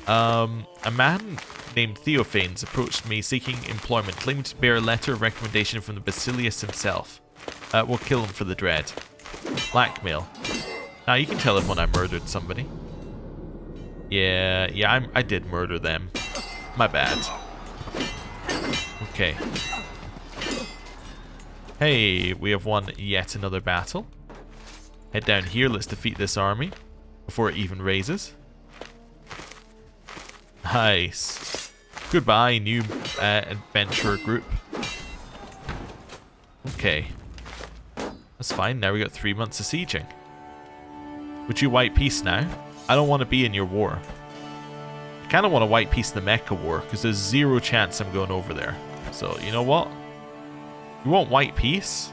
Speaker 1: A man named Theophanes approached me seeking employment, claiming to bear a letter of recommendation from the Basilius himself. We'll kill him for the dread. Blackmail. Now you can tell him when I murdered somebody. Yeah, I did murder them. My bad. Okay. Hey, we have won yet another battle. Head down here, let's defeat this army before it even raises. Nice. Goodbye, new adventurer group. Okay. That's fine, now we got 3 months of sieging. Would you white peace now? I don't want to be in your war. I kind of want to white peace the Mecca war, because there's 0 chance I'm going over there. So, you know what? You want white peace?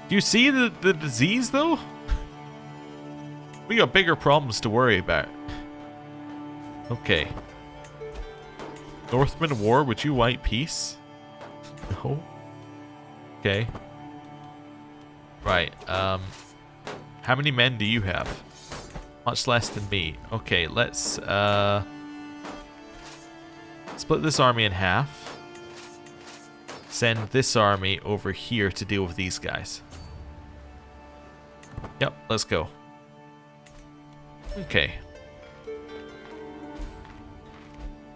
Speaker 1: Do you see the disease, though? We got bigger problems to worry about. Okay. Northman War, would you white peace? No. Okay. Right, how many men do you have? Much less than me. Okay, let's split this army in half. Send this army over here to deal with these guys. Yep, let's go. Okay.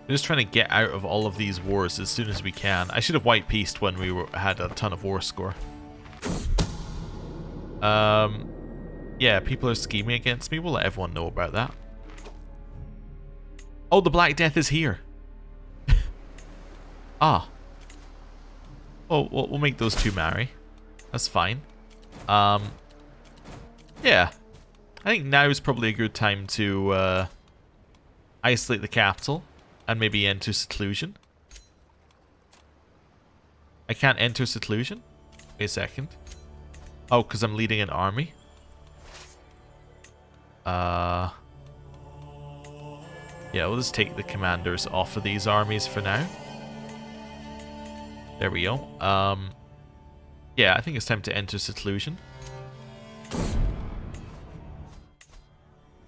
Speaker 1: We're just trying to get out of all of these wars as soon as we can. I should have white peaced when we had a ton of war score. Yeah, people are scheming against me. We'll let everyone know about that. Oh, the Black Death is here. Ah. Oh, we'll make those two marry. That's fine. Yeah. I think now is probably a good time to isolate the capital and maybe enter seclusion. I can't enter seclusion? Wait a second. Oh, because I'm leading an army? Yeah, we'll just take the commanders off of these armies for now. There we go. Yeah, I think it's time to enter seclusion.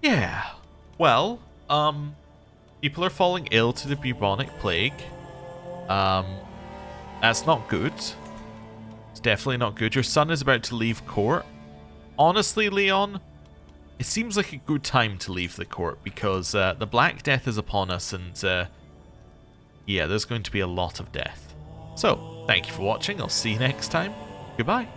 Speaker 1: Yeah. Well, people are falling ill to the bubonic plague. That's not good. It's definitely not good. Your son is about to leave court. Honestly, Leon, it seems like a good time to leave the court because the Black Death is upon us and yeah, there's going to be a lot of death. So, thank you for watching. I'll see you next time. Goodbye.